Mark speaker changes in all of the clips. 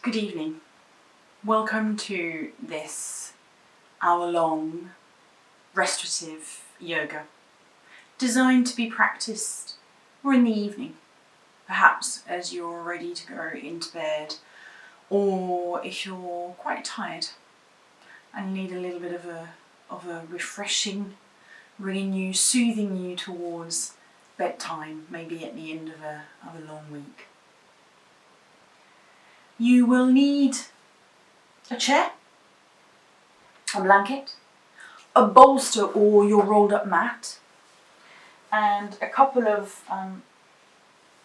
Speaker 1: Good evening. Welcome to this hour-long restorative yoga, designed to be practiced or in the evening, perhaps as you're ready to go into bed, or if you're quite tired and need a little bit of a refreshing, soothing you towards bedtime, maybe at the end of a long week. You will need a chair, a blanket, a bolster or your rolled up mat, and a couple of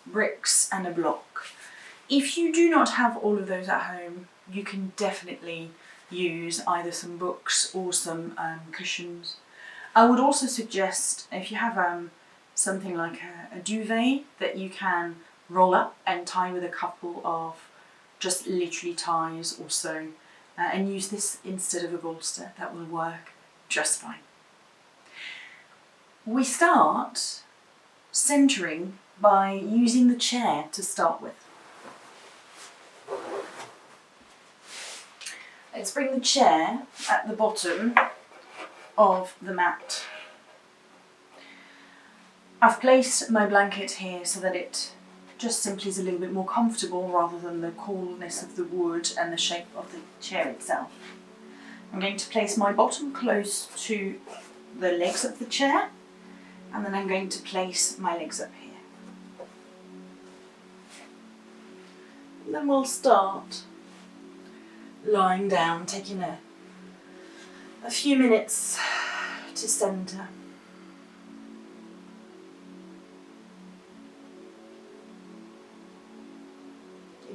Speaker 1: bricks and a block. If you do not have all of those at home, you can definitely use either some books or some cushions. I would also suggest, if you have something like a duvet that you can roll up and tie with a couple of just literally ties or so, and use this instead of a bolster. That will work just fine. We start centering by using the chair to start with. Let's bring the chair at the bottom of the mat. I've placed my blanket here so that it just simply is a little bit more comfortable rather than the coolness of the wood and the shape of the chair itself. I'm going to place my bottom close to the legs of the chair, and then I'm going to place my legs up here. And then we'll start lying down, taking a few minutes to centre.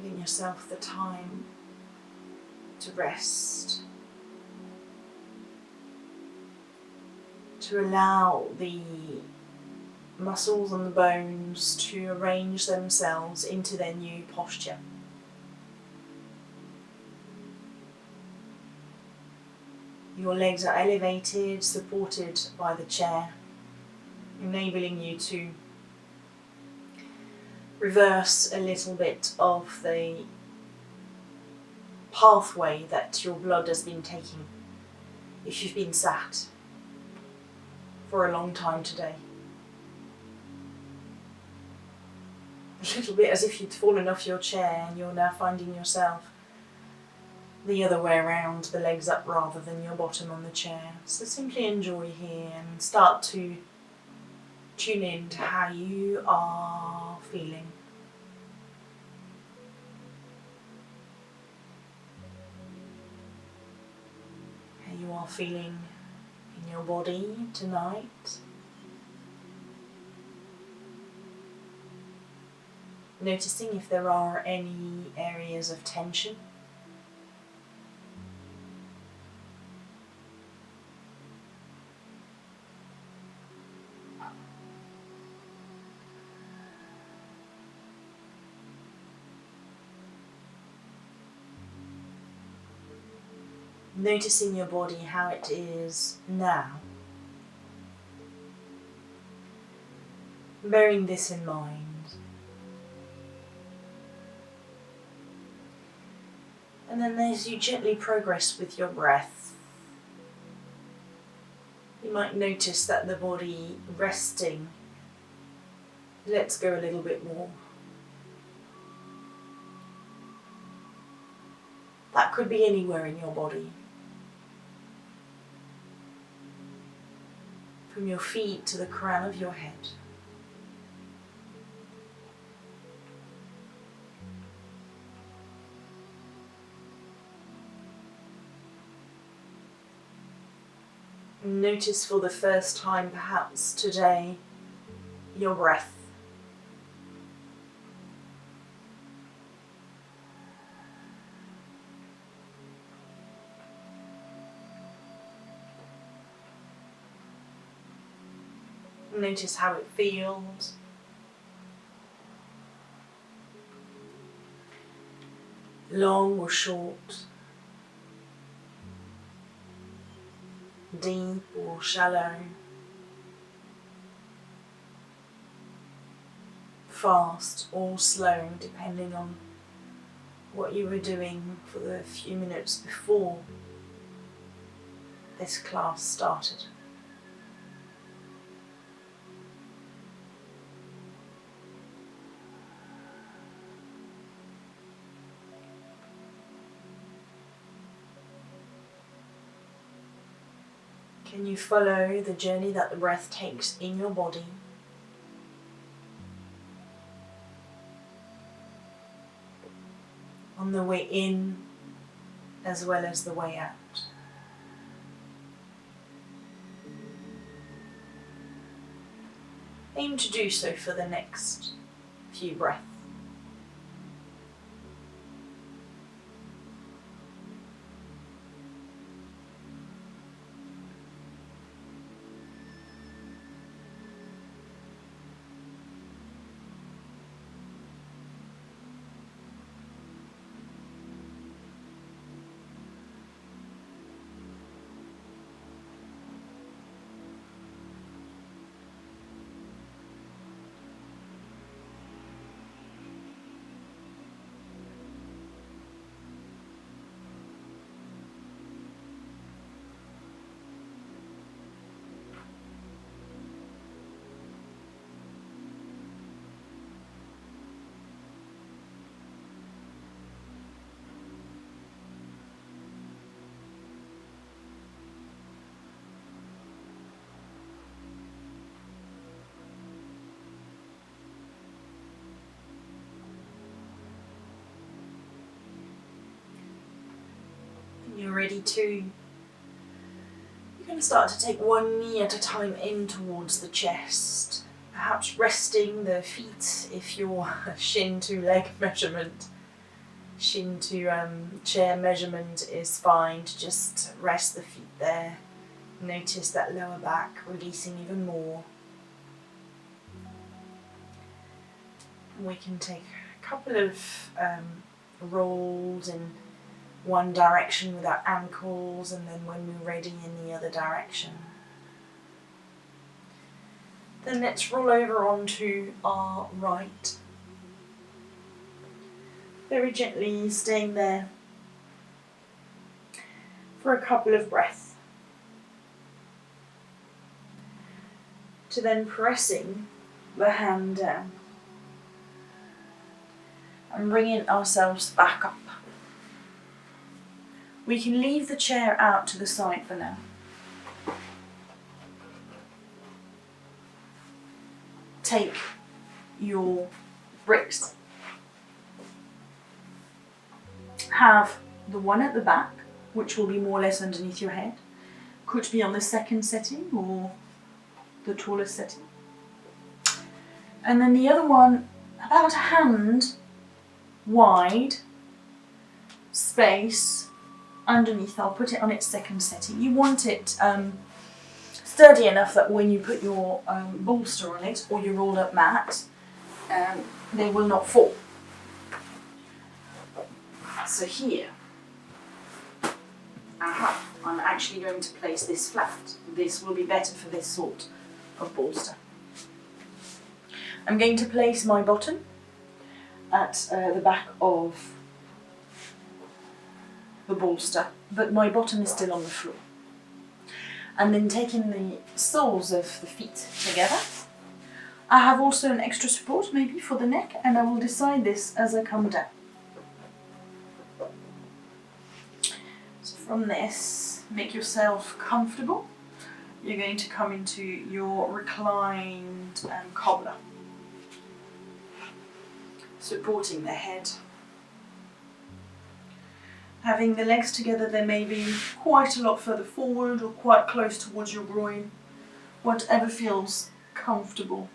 Speaker 1: Giving yourself the time to rest, to allow the muscles and the bones to arrange themselves into their new posture. Your legs are elevated, supported by the chair, enabling you to reverse a little bit of the pathway that your blood has been taking if you've been sat for a long time today. A little bit as if you'd fallen off your chair and you're now finding yourself the other way around, the legs up rather than your bottom on the chair. So simply enjoy here and start to tune in to how you are feeling. How you are feeling in your body tonight. Noticing if there are any areas of tension. Noticing your body, how it is now. Bearing this in mind. And then as you gently progress with your breath, you might notice that the body resting lets go a little bit more. That could be anywhere in your body. From your feet to the crown of your head. Notice for the first time perhaps today your breath. Notice how it feels. Long or short. Deep or shallow. Fast or slow, depending on what you were doing for the few minutes before this class started. Can you follow the journey that the breath takes in your body? On the way in as well as the way out. Aim to do so for the next few breaths. You're ready to, you're going to start to take one knee at a time in towards the chest, perhaps resting the feet if your shin to leg measurement, shin to chair measurement is fine, to just rest the feet there. Notice that lower back releasing even more. We can take a couple of rolls in one direction with our ankles, and then when we're ready in the other direction. Then let's roll over onto our right. Very gently staying there for a couple of breaths. To then pressing the hand down and bringing ourselves back up. We can leave the chair out to the side for now. Take your bricks. Have the one at the back, which will be more or less underneath your head. Could be on the second setting or the tallest setting. And then the other one, about a hand wide space underneath. I'll put it on its second setting. You want it sturdy enough that when you put your bolster on it or your rolled up mat, they will not fall. So here, I'm actually going to place this flat. This will be better for this sort of bolster. I'm going to place my bottom at the back of the bolster, but my bottom is still on the floor. And then taking the soles of the feet together. I have also an extra support maybe for the neck, and I will decide this as I come down. So from this, make yourself comfortable. You're going to come into your reclined cobbler, supporting the head. Having the legs together, they may be quite a lot further forward or quite close towards your groin, whatever feels comfortable.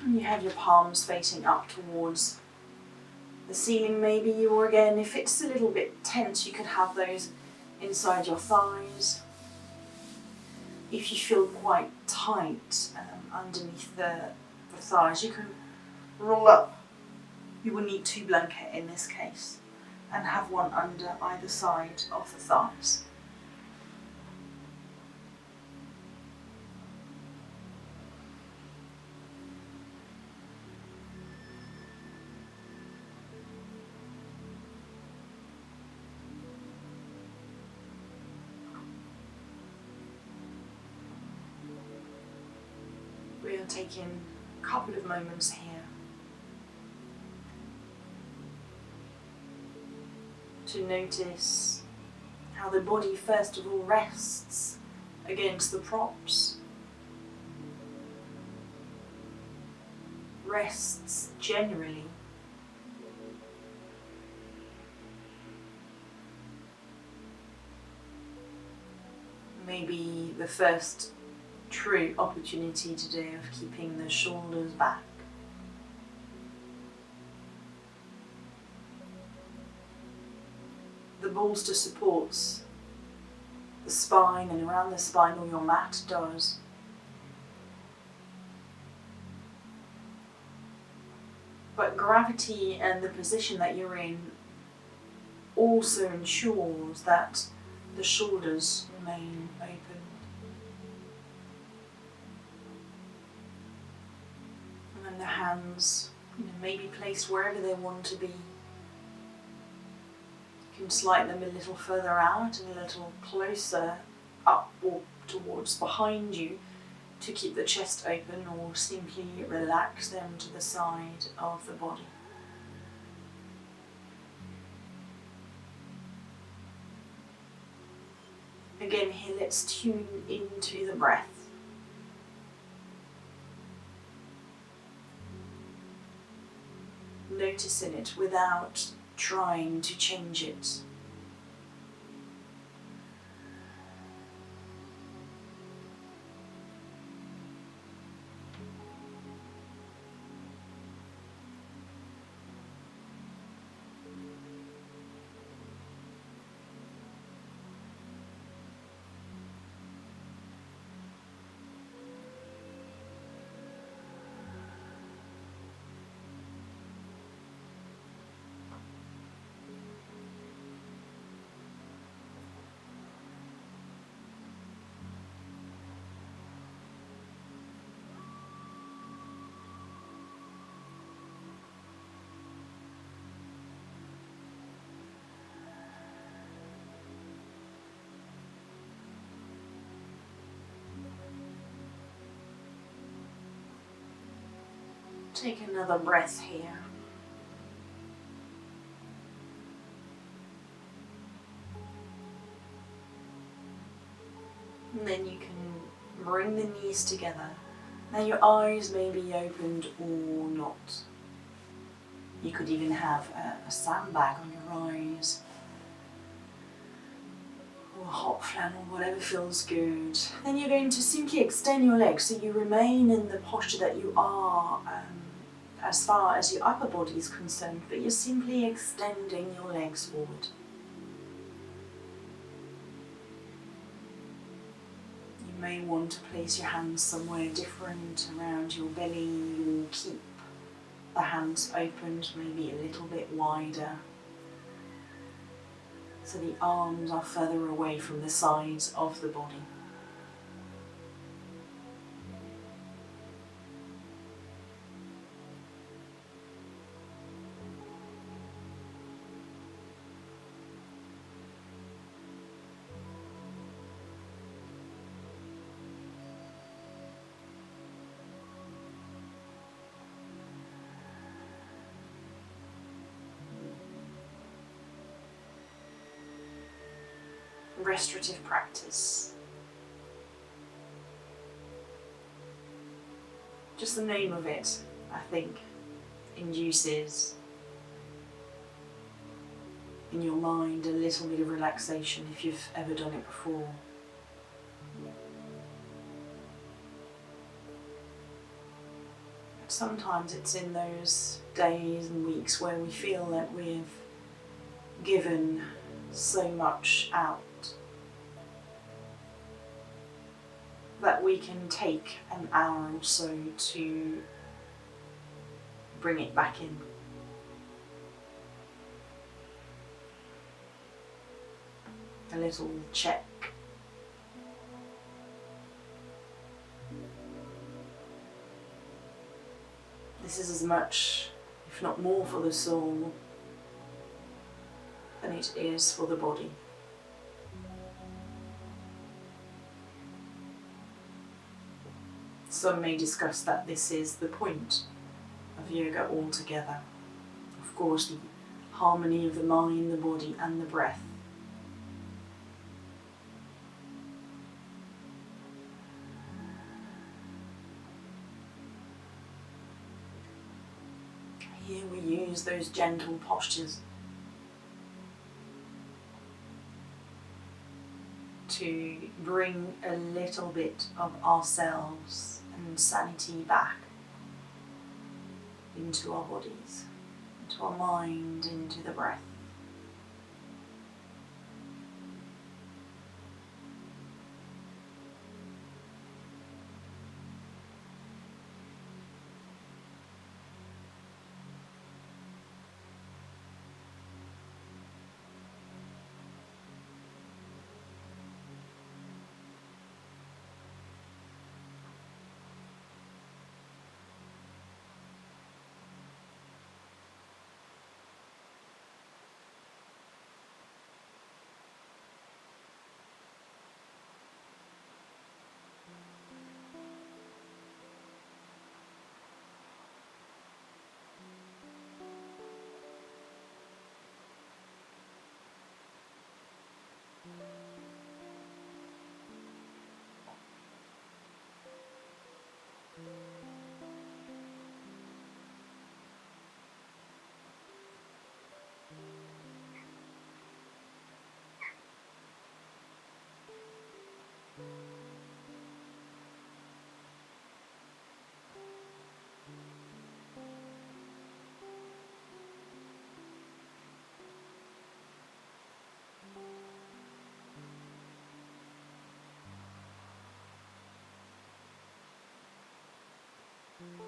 Speaker 1: And you have your palms facing up towards the ceiling maybe, or again, if it's a little bit tense, you could have those inside your thighs. If you feel quite tight underneath the thighs, you can roll up. You will need 2 blankets in this case, and have one under either side of the thighs. to take in a couple of moments here to notice how the body first of all rests against the props, rests generally. Maybe the first true opportunity today of keeping the shoulders back. The bolster supports the spine and around the spine, or your mat does. But gravity and the position that you're in also ensures that the shoulders remain open. And then the hands, may be placed wherever they want to be. You can slide them a little further out and a little closer up or towards behind you to keep the chest open, or simply relax them to the side of the body. Again here, let's tune into the breath. Noticing it without trying to change it. Take another breath here. And then you can bring the knees together. Now your eyes may be opened or not. You could even have a sandbag on your eyes, or a hot flannel, whatever feels good. Then you're going to simply extend your legs so you remain in the posture that you are as far as your upper body is concerned, but you're simply extending your legs forward. You may want to place your hands somewhere different around your belly, or keep the hands opened maybe a little bit wider, so the arms are further away from the sides of the body. Restorative practice. Just the name of it, I think, induces in your mind a little bit of relaxation if you've ever done it before. But sometimes it's in those days and weeks where we feel that we've given so much out that we can take an hour or so to bring it back in. A little check. This is as much, if not more, for the soul than it is for the body. Some may discuss that this is the point of yoga altogether. Of course, the harmony of the mind, the body and the breath. Here we use those gentle postures to bring a little bit of ourselves and sanity back into our bodies, into our mind, into the breath.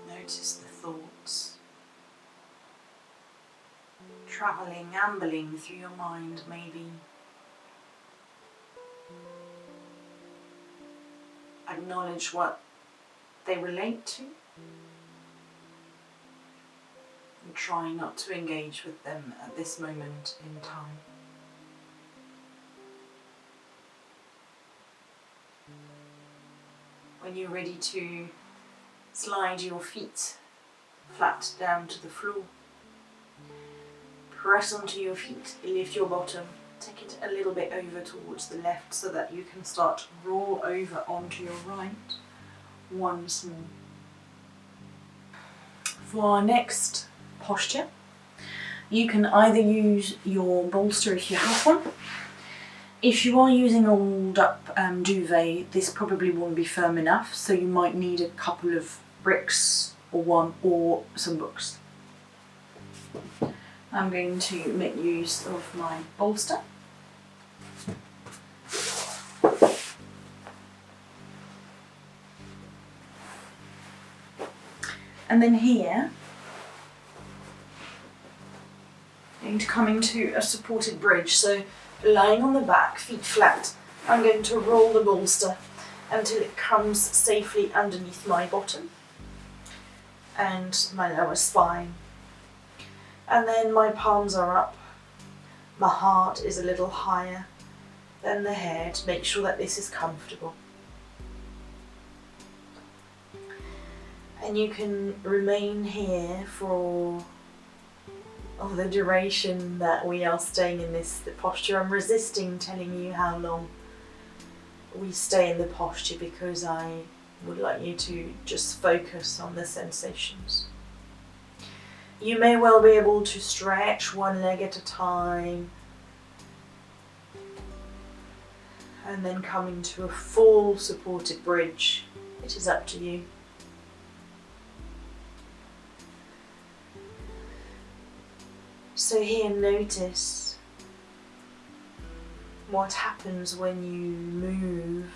Speaker 1: Notice the thoughts travelling, ambling through your mind maybe. Acknowledge what they relate to and try not to engage with them at this moment in time. When you're ready to slide your feet flat down to the floor, press onto your feet, lift your bottom, take it a little bit over towards the left so that you can start to roll over onto your right once more. For our next posture, you can either use your bolster if you have one. If you are using a rolled up duvet, this probably won't be firm enough, so you might need a couple of bricks or one or some books. I'm going to make use of my bolster. And then here, I'm going to come into a supported bridge. So lying on the back, feet flat, I'm going to roll the bolster until it comes safely underneath my bottom and my lower spine. And then my palms are up, my heart is a little higher than the head. Make sure that this is comfortable. And you can remain here for the duration that we are staying in this posture. I'm resisting telling you how long we stay in the posture because I would like you to just focus on the sensations. You may well be able to stretch one leg at a time and then come into a full supported bridge. It is up to you. So here, notice what happens when you move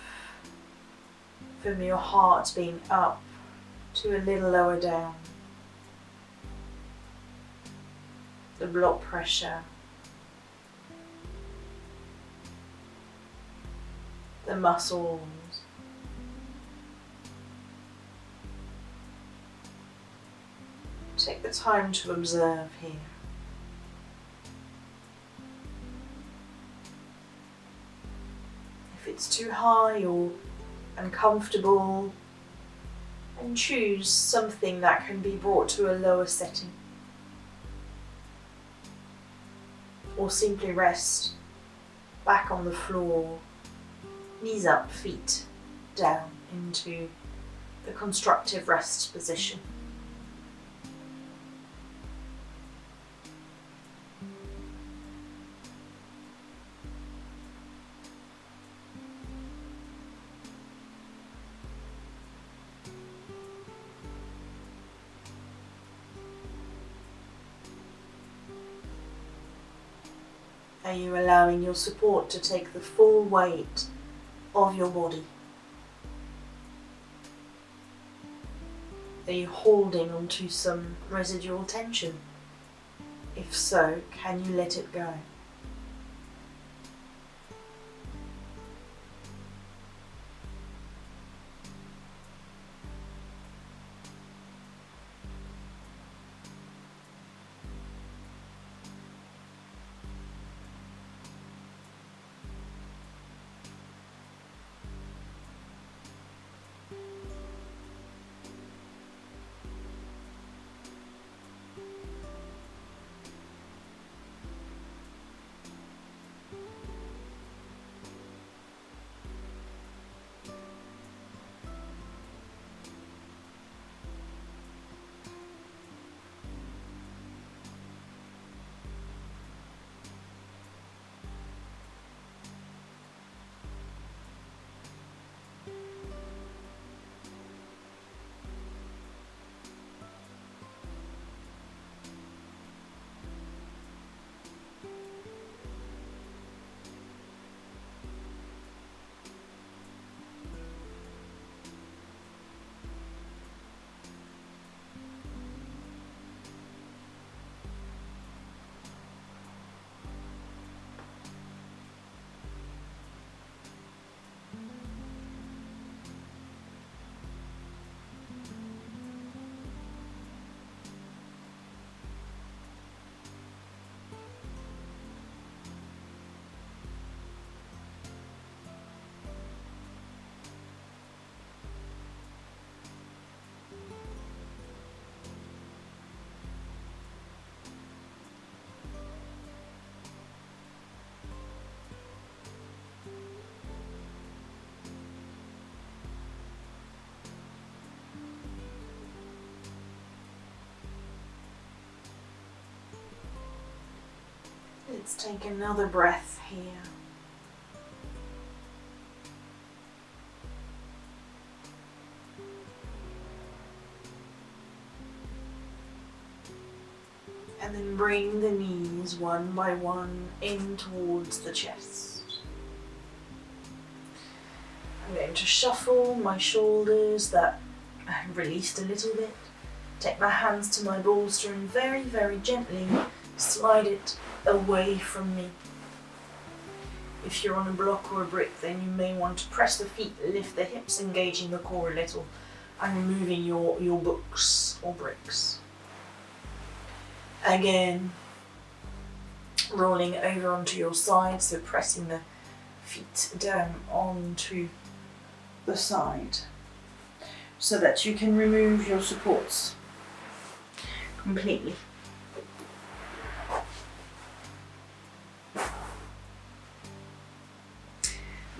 Speaker 1: from your heart being up to a little lower down. The blood pressure, the muscles, take the time to observe here. If it's too high or uncomfortable, and choose something that can be brought to a lower setting. Or simply rest back on the floor, knees up, feet down into the constructive rest position. Are you allowing your support to take the full weight of your body? Are you holding onto some residual tension? If so, can you let it go? Let's take another breath here. And then bring the knees one by one in towards the chest. I'm going to shuffle my shoulders that I've released a little bit. Take my hands to my bolster and very, very gently slide it away from me. If you're on a block or a brick, then you may want to press the feet, lift the hips, engaging the core a little, and removing your books or bricks. Again, rolling over onto your side, so pressing the feet down onto the side, so that you can remove your supports completely.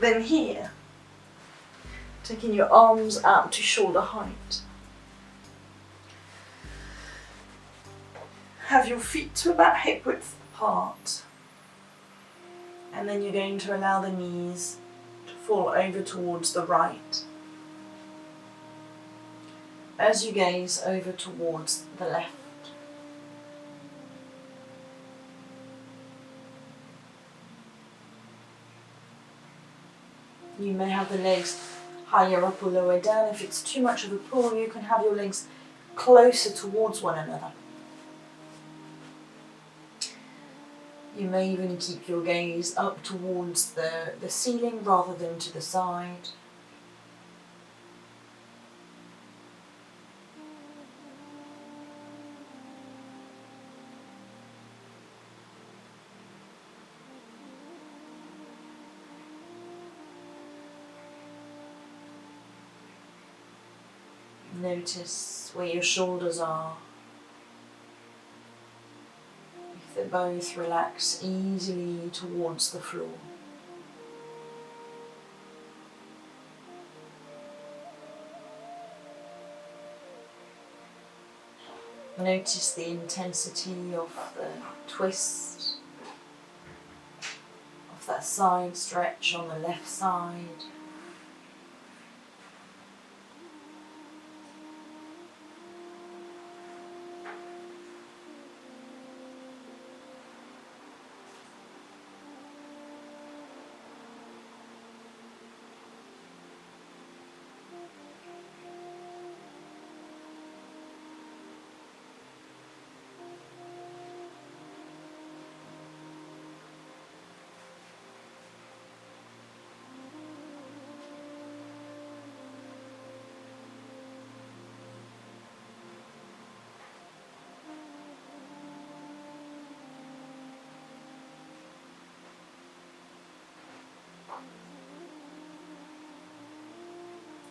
Speaker 1: Then here, taking your arms out to shoulder height. Have your feet to about hip width apart. And then you're going to allow the knees to fall over towards the right, as you gaze over towards the left. You may have the legs higher up or lower down. If it's too much of a pull, you can have your legs closer towards one another. You may even keep your gaze up towards the ceiling rather than to the side.
Speaker 2: Notice where your shoulders are. If they both relax easily towards the floor. Notice the intensity of the twist, of that side stretch on the left side.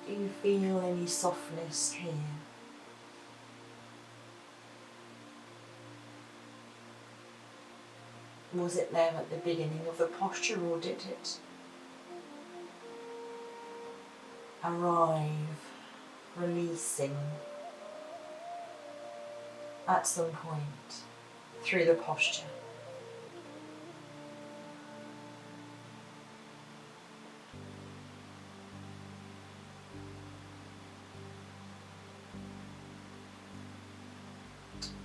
Speaker 2: Do you feel any softness here? Was it there at the beginning of the posture, or did it arrive, releasing at some point through the posture?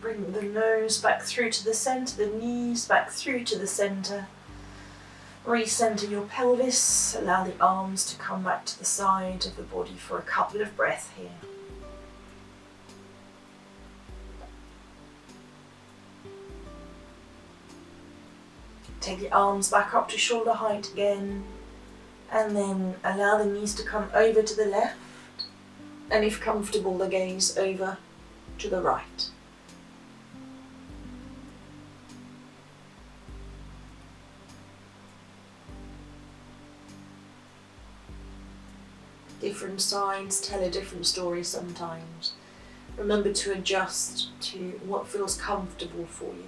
Speaker 2: Bring the nose back through to the centre, the knees back through to the centre. Recenter your pelvis, allow the arms to come back to the side of the body for a couple of breaths here. Take the arms back up to shoulder height again, and then allow the knees to come over to the left, and if comfortable, the gaze over to the right. Different sides tell a different story sometimes. Remember to adjust to what feels comfortable for you.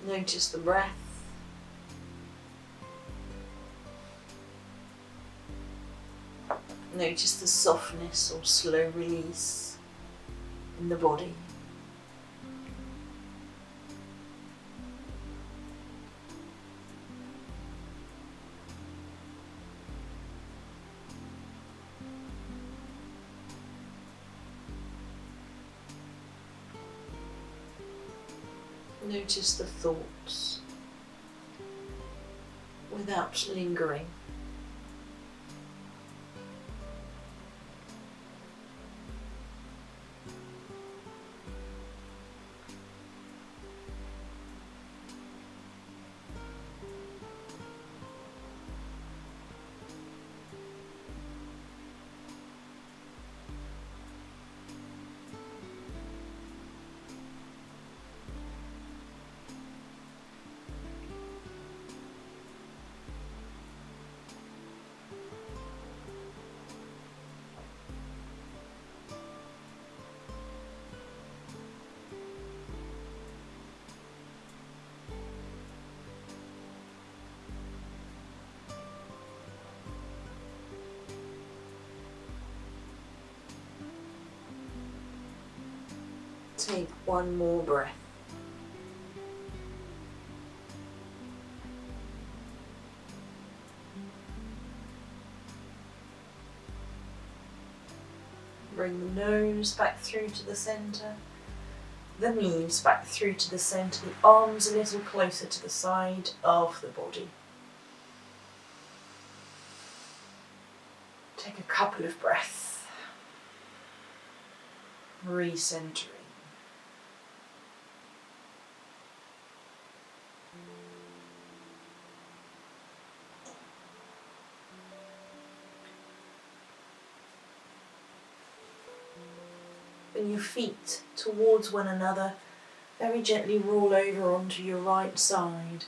Speaker 2: Notice the breath. Notice the softness or slow release in the body. Notice the thoughts without lingering. Take one more breath. Bring the nose back through to the centre, the knees back through to the centre, the arms a little closer to the side of the body. Take a couple of breaths. Recentering. Bring your feet towards one another. Very gently roll over onto your right side.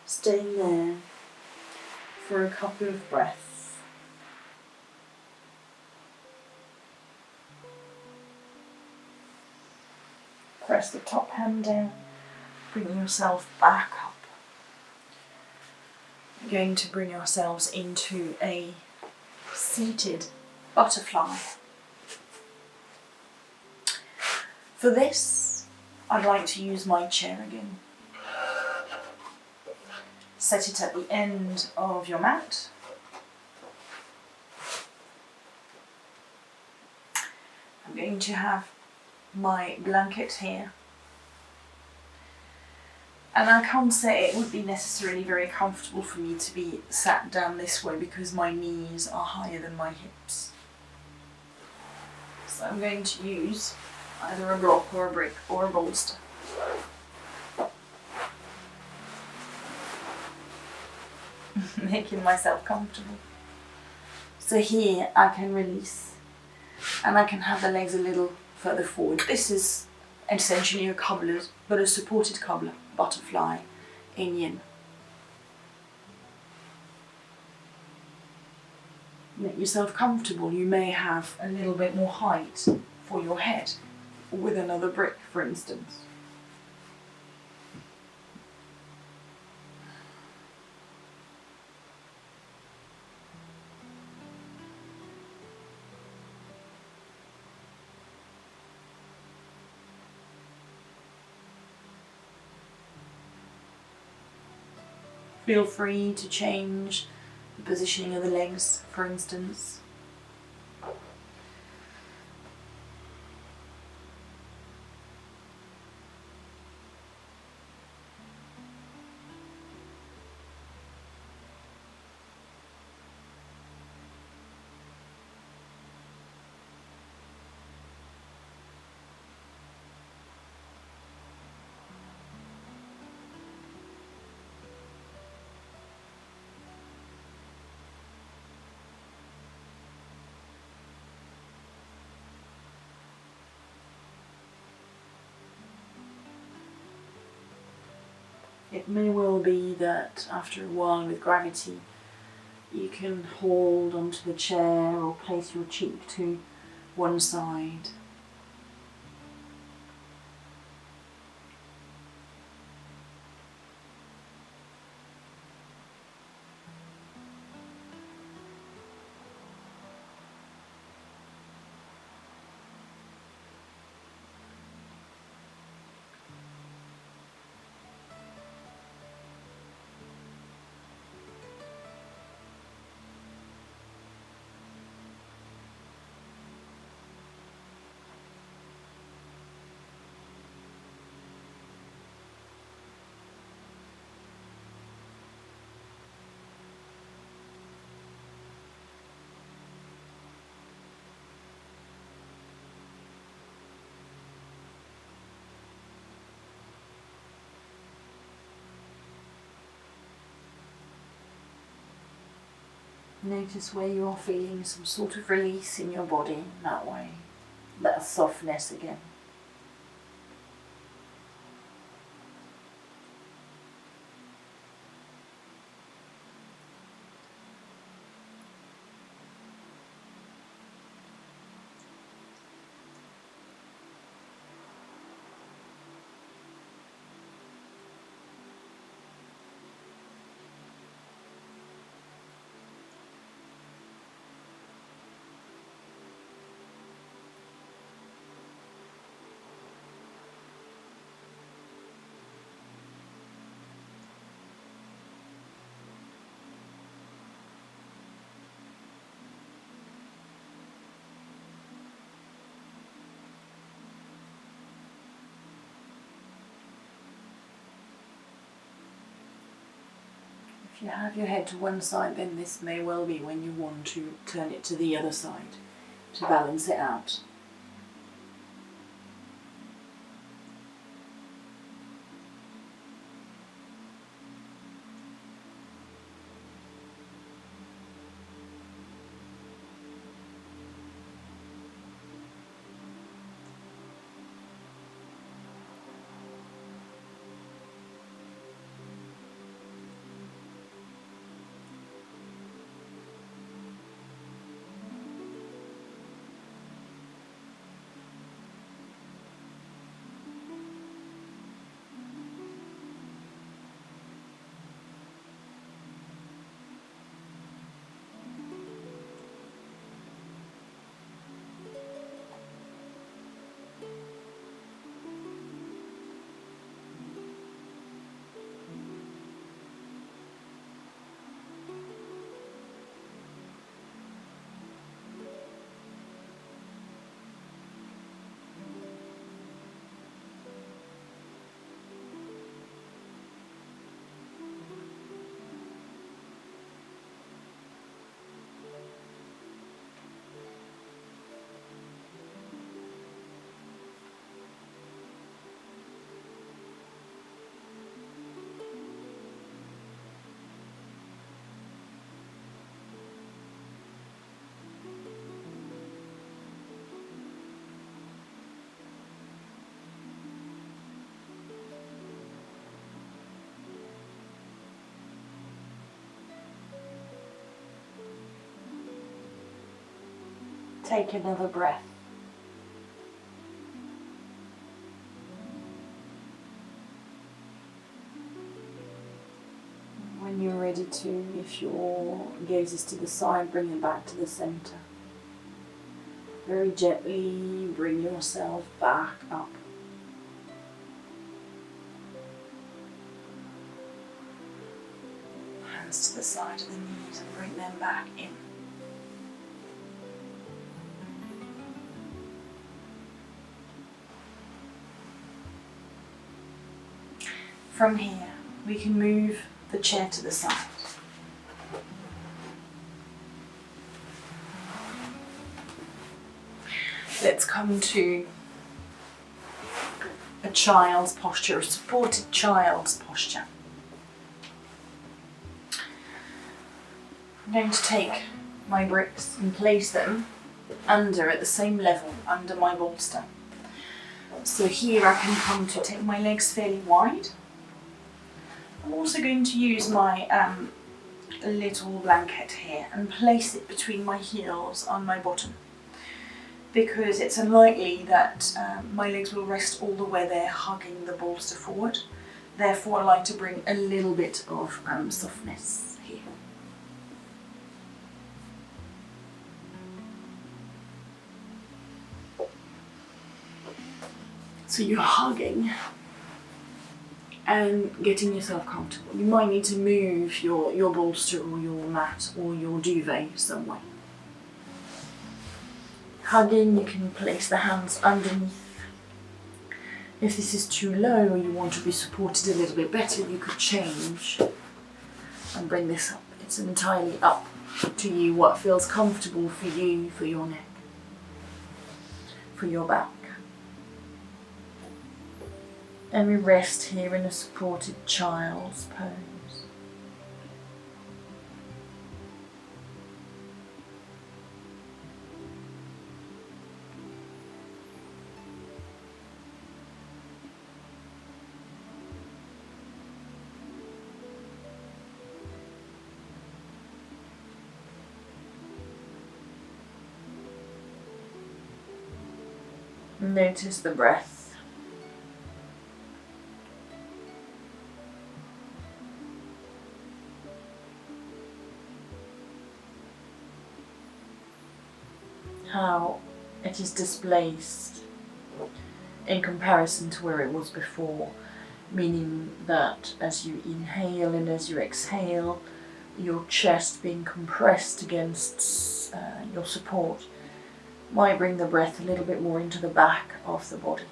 Speaker 2: Staying there for a couple of breaths. Press the top hand down. Bring yourself back up. We're going to bring ourselves into a seated butterfly. For this, I'd like to use my chair again. Set it at the end of your mat. I'm going to have my blanket here. And I can't say it would be necessarily very comfortable for me to be sat down this way because my knees are higher than my hips. So I'm going to use either a block or a brick or a bolster. Making myself comfortable. So here I can release and I can have the legs a little further forward. This is essentially a cobbler, but a supported cobbler, butterfly in yin. Make yourself comfortable. You may have a little bit more height for your head with another brick, for instance. Feel free to change the positioning of the legs, for instance. It may well be that after a while with gravity you can hold onto the chair or place your cheek to one side. Notice where you are feeling some sort of release in your body that way, that softness again.
Speaker 1: If you have your head to one side, then this may well be when you want to turn it to the other side to balance it out. Take another breath. When you're ready to, if your gaze is to the side, bring it back to the center. Very gently bring yourself back up. Hands to the side of the knees and bring them back in. From here, we can move the chair to the side. Let's come to a child's posture, a supported child's posture. I'm going to take my bricks and place them at the same level, under my bolster. So here I can come to take my legs fairly wide. I'm also going to use my little blanket here and place it between my heels on my bottom, because it's unlikely that my legs will rest all the way there hugging the bolster forward. Therefore I like to bring a little bit of softness here. So you're hugging and getting yourself comfortable. You might need to move your bolster or your mat or your duvet somewhere. Hugging, you can place the hands underneath. If this is too low or you want to be supported a little bit better, you could change and bring this up. It's entirely up to you what feels comfortable for you, for your neck, for your back. And we rest here in a supported child's pose. Notice the breath. How it is displaced in comparison to where it was before, meaning that as you inhale and as you exhale, your chest being compressed against your support might bring the breath a little bit more into the back of the body.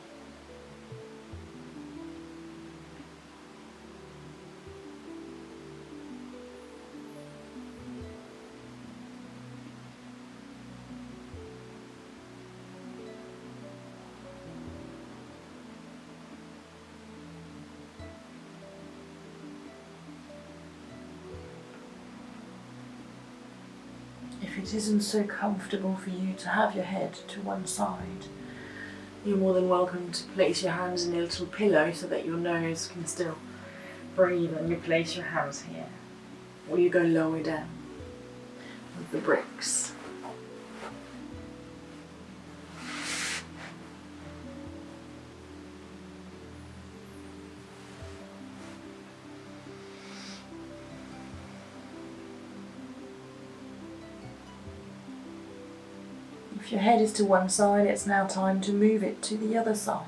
Speaker 2: it isn't so comfortable for you to have your head to one side, you're more than welcome to place your hands in a little pillow so that your nose can still breathe, and you place your hands here. Or you go lower down with the bricks. If your head is to one side, it's now time to move it to the other side.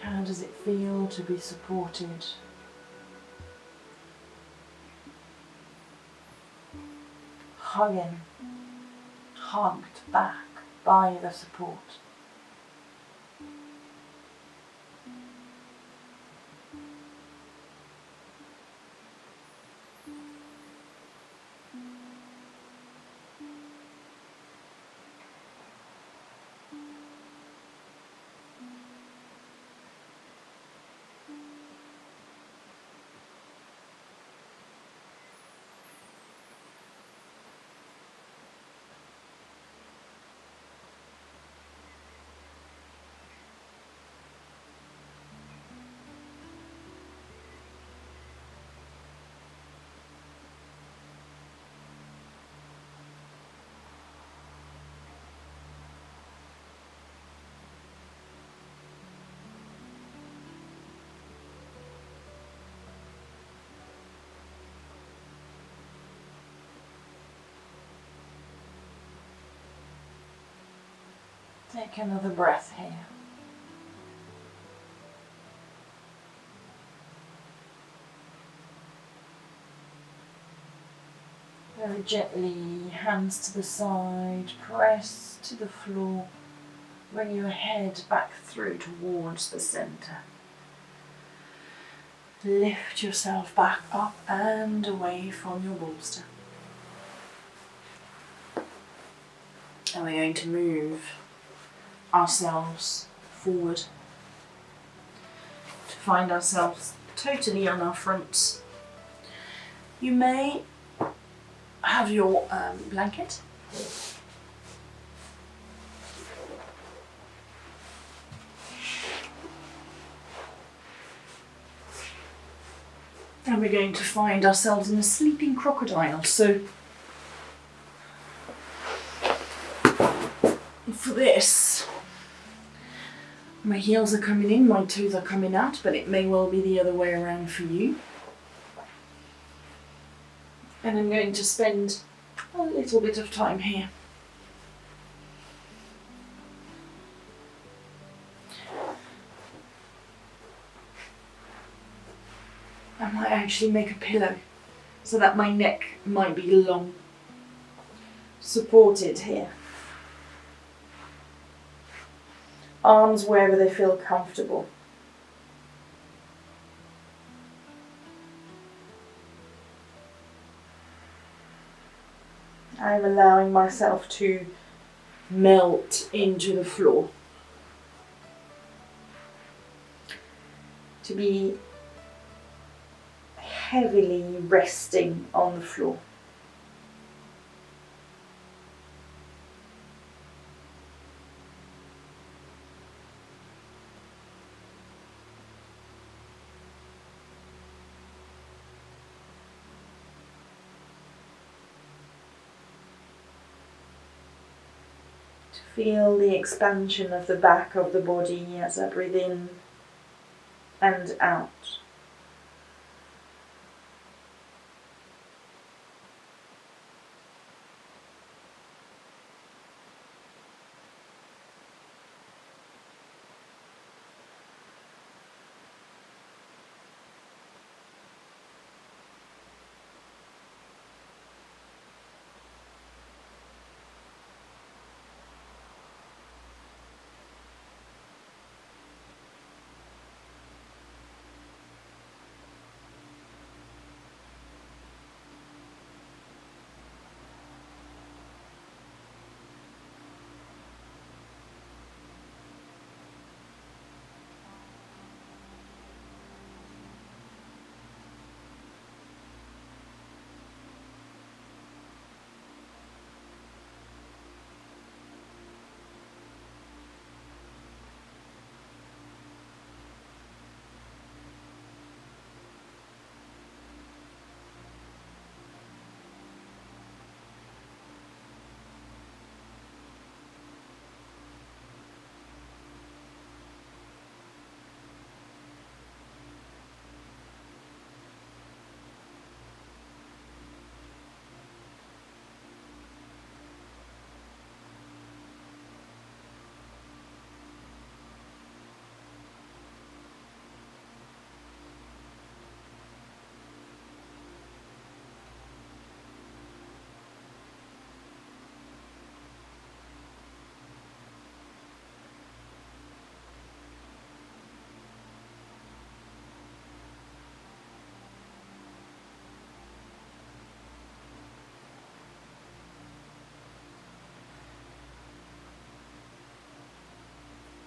Speaker 2: How does it feel to be supported? Hugged back by the support. Take another breath here. Very gently, hands to the side, press to the floor. Bring your head back through towards the centre. Lift yourself back up and away from your bolster. And we're going to move ourselves forward to find ourselves totally on our fronts. You may have your blanket. And we're going to find ourselves in a sleeping crocodile. So for this, my heels are coming in, my toes are coming out, but it may well be the other way around for you. And I'm going to spend a little bit of time here. I might actually make a pillow so that my neck might be long, supported here. Arms wherever they feel comfortable. I'm allowing myself to melt into the floor. To be heavily resting on the floor. Feel the expansion of the back of the body as I breathe in and out.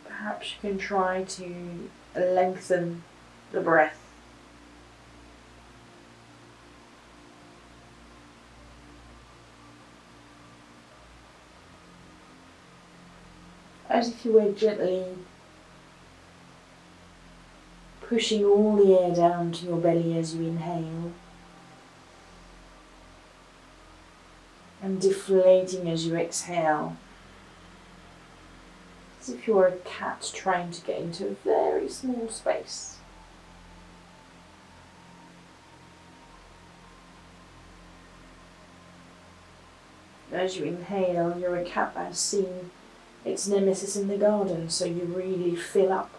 Speaker 2: Perhaps you can try to lengthen the breath. As if you were gently pushing all the air down to your belly as you inhale and deflating as you exhale. As if you were a cat trying to get into a very small space. As you inhale, you're a cat that has seen its nemesis in the garden, so you really fill up.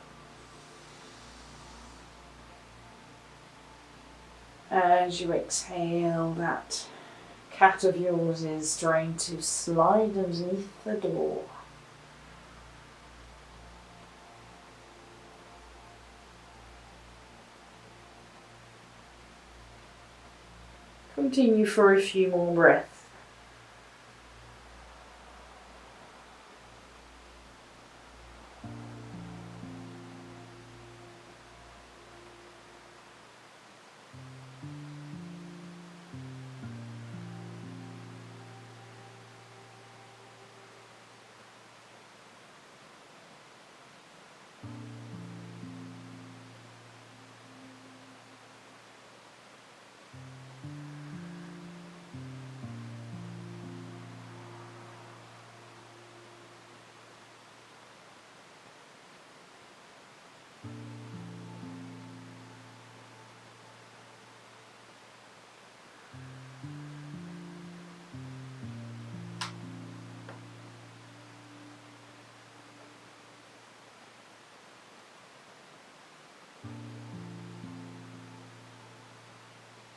Speaker 2: As you exhale, that cat of yours is trying to slide underneath the door. Continue for a few more breaths.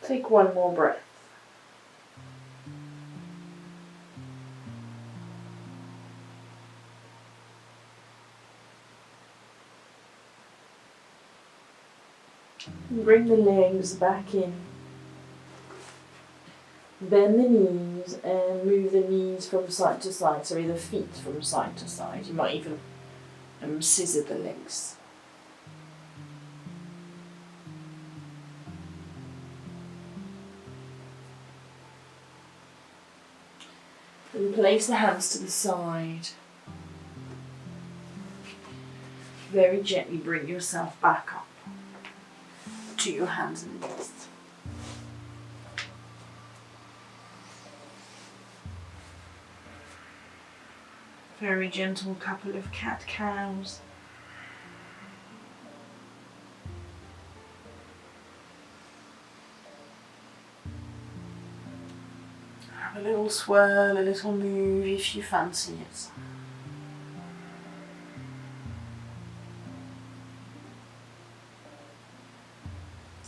Speaker 2: Take one more breath. Bring the legs back in. Bend the knees and move the knees from side to side, sorry, the feet from side to side. You might even scissor the legs. And place the hands to the side. Very gently bring yourself back up to your hands and knees. Very gentle couple of cat-cows. Have a little swirl, a little move if you fancy it.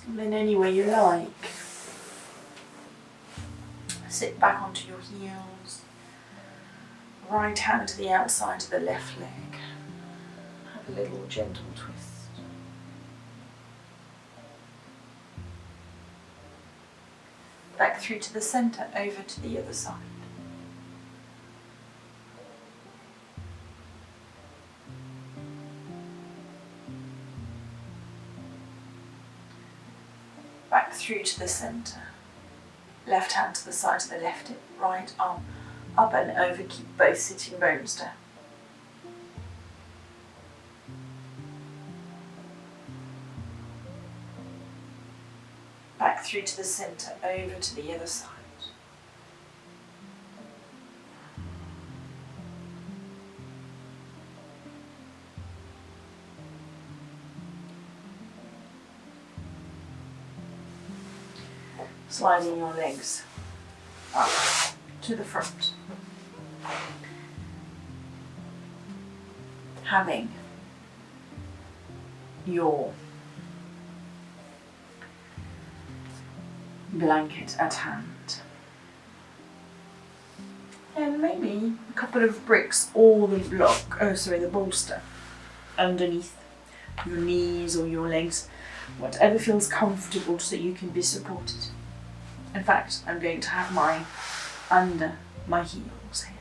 Speaker 2: And then any way you like. Sit back onto your heels. Right hand to the outside of the left leg. Have a little gentle twist. Back through to the centre, over to the other side. Back through to the centre. Left hand to the side of the left hip, right arm up and over, keep both sitting bones down. Back through to the centre, over to the other side. Sliding your legs up to the front. Having your blanket at hand. And maybe a couple of bricks or the bolster underneath your knees or your legs, whatever feels comfortable so you can be supported. In fact, I'm going to have mine under my heels here.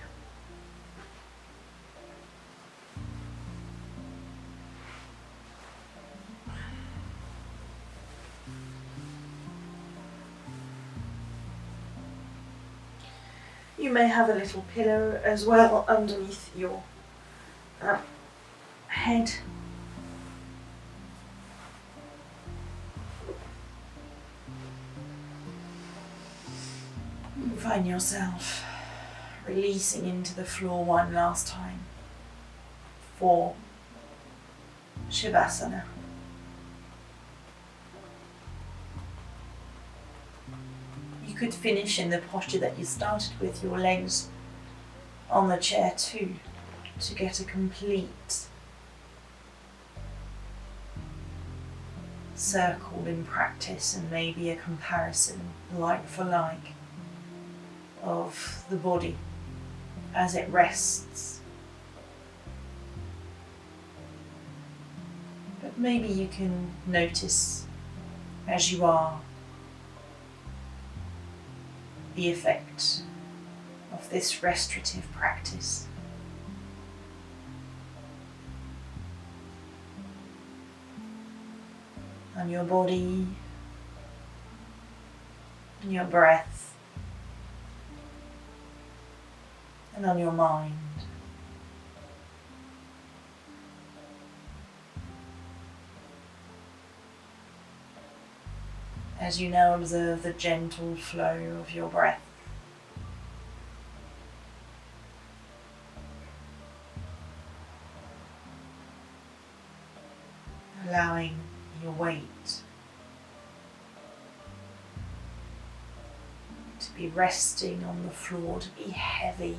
Speaker 2: You may have a little pillow as well underneath your head. You find yourself releasing into the floor one last time for Shavasana. You could finish in the posture that you started with, your legs on the chair too, to get a complete circle in practice and maybe a comparison like for like of the body as it rests. But maybe you can notice as you are the effect of this restorative practice. On your body, on your breath, and on your mind. As you now observe the gentle flow of your breath. Allowing your weight to be resting on the floor, to be heavy.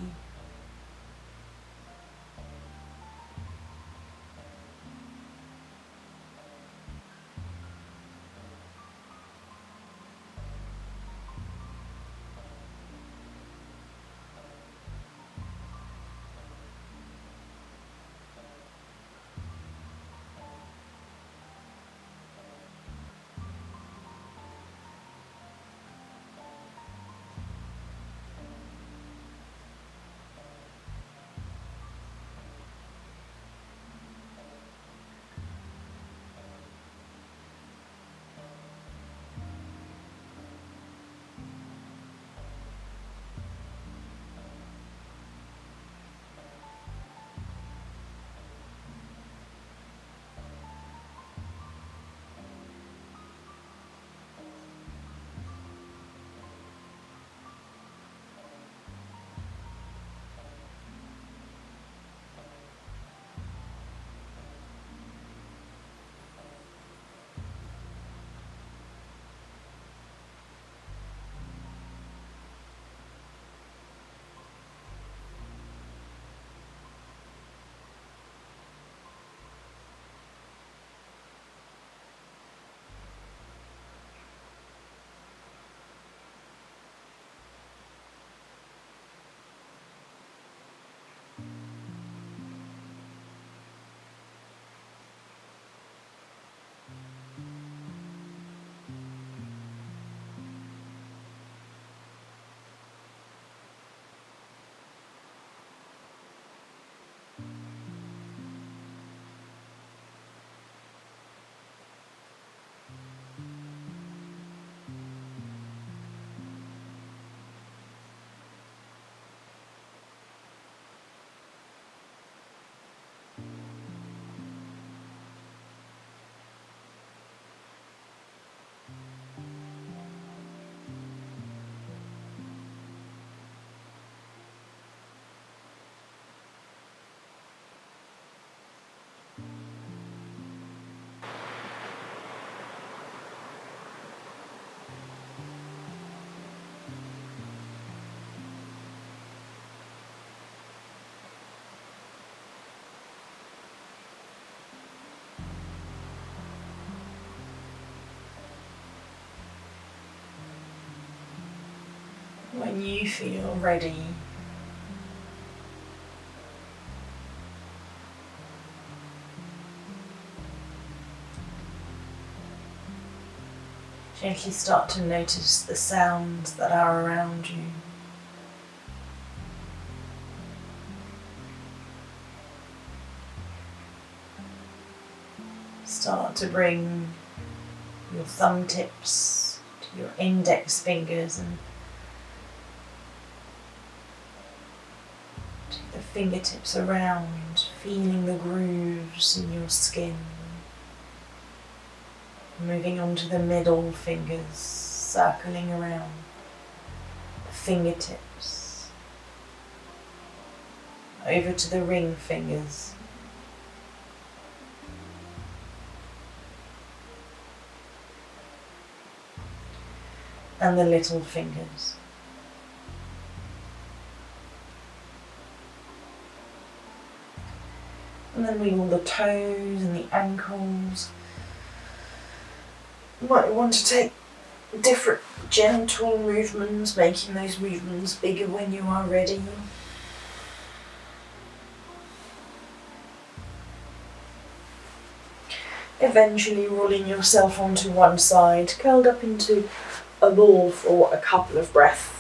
Speaker 2: When you feel ready, gently start to notice the sounds that are around you. Start to bring your thumb tips to your index fingers and take the fingertips around, feeling the grooves in your skin. Moving on to the middle fingers, circling around the fingertips, over to the ring fingers, and the little fingers. And then wiggle the toes and the ankles. You might want to take different gentle movements, making those movements bigger when you are ready. Eventually rolling yourself onto one side, curled up into a ball for a couple of breaths.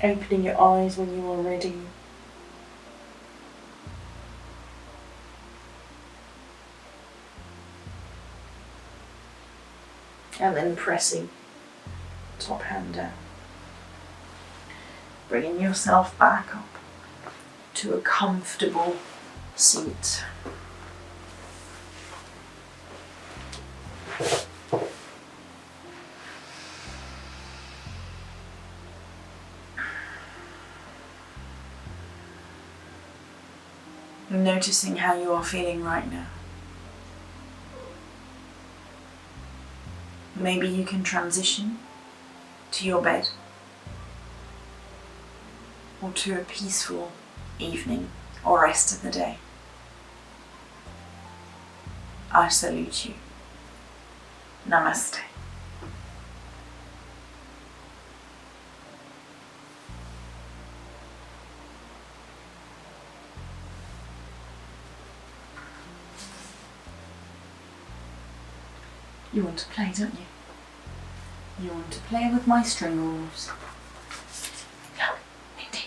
Speaker 2: Opening your eyes when you are ready. And then pressing top hand down. Bringing yourself back up to a comfortable seat. Noticing how you are feeling right now. Maybe you can transition to your bed or to a peaceful evening or rest of the day. I salute you. Namaste. You want to play, don't you? You want to play with my string rules. Look, Mindy.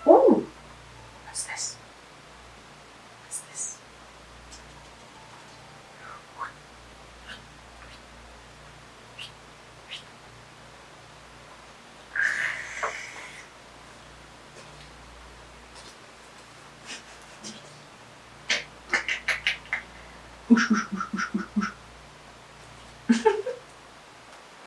Speaker 2: Ooh! What's this? What's this? Whoosh, whoosh, whoosh.